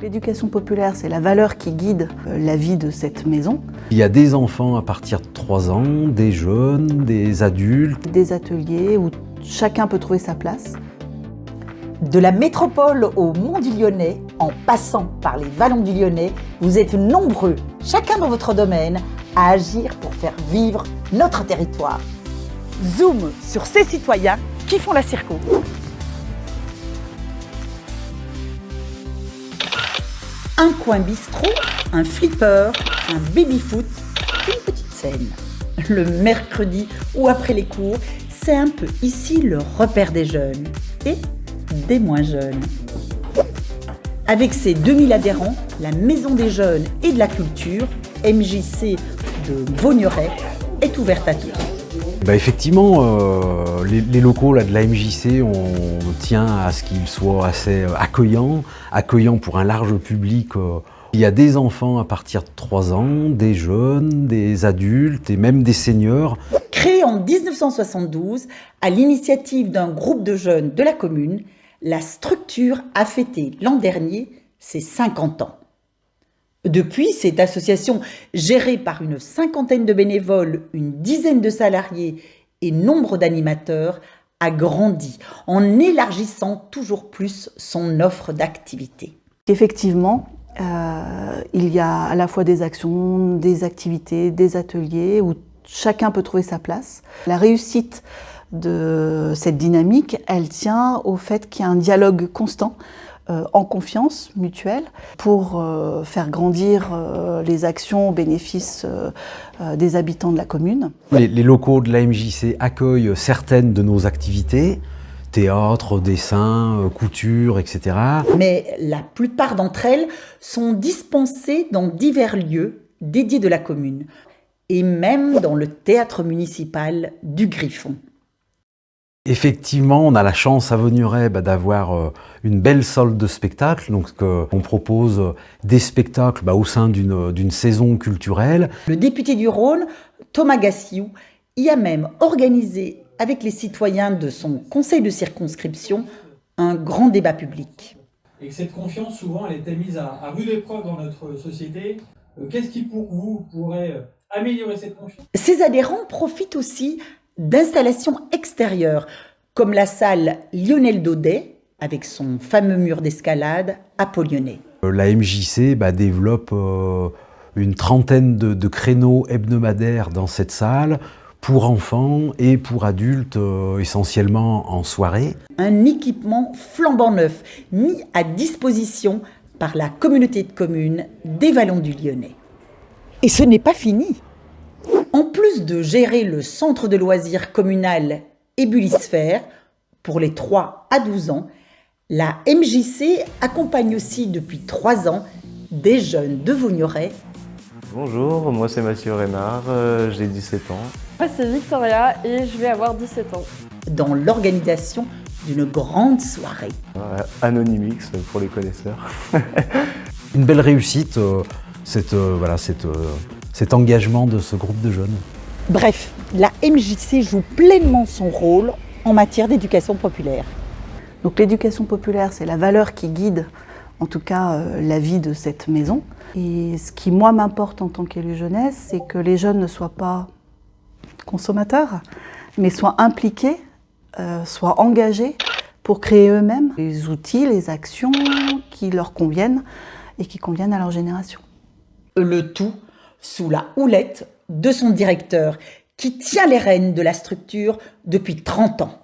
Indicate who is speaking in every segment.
Speaker 1: L'éducation populaire, c'est la valeur qui guide la vie de cette maison.
Speaker 2: Il y a des enfants à partir de 3 ans, des jeunes, des adultes.
Speaker 1: Des ateliers où chacun peut trouver sa place.
Speaker 3: De la métropole au Mont du Lyonnais, en passant par les vallons du Lyonnais, vous êtes nombreux, chacun dans votre domaine, à agir pour faire vivre notre territoire. Zoom sur ces citoyens qui font la circo. Un coin bistrot, un flipper, un baby-foot, une petite scène. Le mercredi ou après les cours, c'est un peu ici le repère des jeunes et des moins jeunes. Avec ses 2000 adhérents, la Maison des Jeunes et de la Culture, MJC de Vaugneray, est ouverte à tous.
Speaker 2: Effectivement, les locaux là, de la MJC, on tient à ce qu'ils soient assez accueillants pour un large public. Il y a des enfants à partir de 3 ans, des jeunes, des adultes et même des seniors.
Speaker 3: Créée en 1972, à l'initiative d'un groupe de jeunes de la commune, la structure a fêté l'an dernier ses 50 ans. Depuis, cette association, gérée par une 50aine de bénévoles, une dizaine de salariés et nombre d'animateurs, a grandi en élargissant toujours plus son offre d'activités.
Speaker 1: Effectivement, il y a à la fois des actions, des activités, des ateliers où chacun peut trouver sa place. La réussite de cette dynamique, elle tient au fait qu'il y a un dialogue constant, en confiance mutuelle, pour faire grandir les actions au bénéfice des habitants de la commune.
Speaker 2: Les locaux de la MJC accueillent certaines de nos activités, théâtre, dessin, couture, etc.
Speaker 3: Mais la plupart d'entre elles sont dispensées dans divers lieux dédiés de la commune, et même dans le théâtre municipal du Griffon.
Speaker 2: Effectivement, on a la chance à Vaugneray d'avoir une belle salle de spectacle. Donc, on propose des spectacles au sein d'une saison culturelle.
Speaker 3: Le député du Rhône, Thomas Gassiou, y a même organisé avec les citoyens de son conseil de circonscription un grand débat public.
Speaker 4: Et que cette confiance, souvent, elle était mise à rude épreuve dans notre société. Qu'est-ce qui, pour vous, pourrait améliorer cette confiance ?
Speaker 3: Ces adhérents profitent aussi d'installations extérieures, comme la salle Lionel Daudet, avec son fameux mur d'escalade apollionné.
Speaker 2: La MJC développe une trentaine de créneaux hebdomadaires dans cette salle, pour enfants et pour adultes, essentiellement en soirée.
Speaker 3: Un équipement flambant neuf, mis à disposition par la communauté de communes des Vallons du Lyonnais. Et ce n'est pas fini. En plus de gérer le centre de loisirs communal Ébulisphère, pour les 3 à 12 ans, la MJC accompagne aussi depuis 3 ans des jeunes de Vaugneray.
Speaker 5: Bonjour, moi c'est Mathieu Reynard, j'ai 17 ans.
Speaker 6: Moi c'est Victoria et je vais avoir 17 ans.
Speaker 3: Dans l'organisation d'une grande soirée.
Speaker 5: Anonymix pour les connaisseurs.
Speaker 2: Une belle réussite, cet engagement de ce groupe de jeunes.
Speaker 3: Bref, la MJC joue pleinement son rôle en matière d'éducation populaire.
Speaker 1: Donc l'éducation populaire, c'est la valeur qui guide, en tout cas, la vie de cette maison. Et ce qui, moi, m'importe en tant qu'élu jeunesse, c'est que les jeunes ne soient pas consommateurs, mais soient impliqués, soient engagés pour créer eux-mêmes les outils, les actions qui leur conviennent et qui conviennent à leur génération.
Speaker 3: Le tout sous la houlette de son directeur, qui tient les rênes de la structure depuis 30 ans.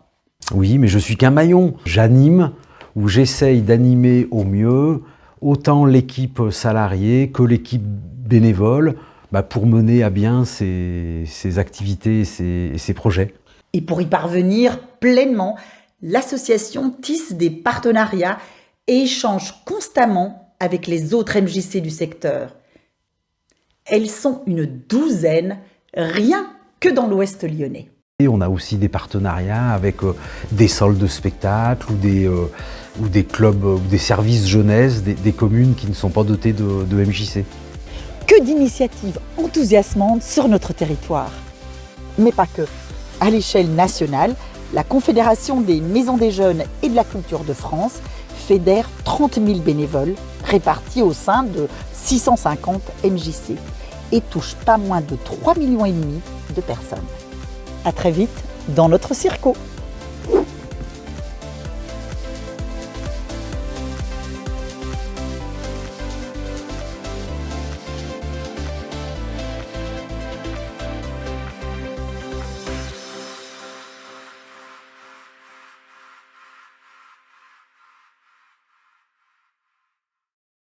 Speaker 2: Oui, mais je suis qu'un maillon. J'anime, ou j'essaye d'animer au mieux, autant l'équipe salariée que l'équipe bénévole, pour mener à bien ces activités et ces projets.
Speaker 3: Et pour y parvenir pleinement, l'association tisse des partenariats et échange constamment avec les autres MJC du secteur. Elles sont une 12aine, rien que dans l'Ouest lyonnais.
Speaker 2: Et on a aussi des partenariats avec des salles de spectacle ou des clubs ou des services jeunesse des communes qui ne sont pas dotées de MJC.
Speaker 3: Que d'initiatives enthousiasmantes sur notre territoire. Mais pas que. À l'échelle nationale, la Confédération des Maisons des Jeunes et de la Culture de France fédère 30 000 bénévoles répartis au sein de 650 MJC et touche pas moins de 3,5 millions de personnes. À très vite dans notre circo.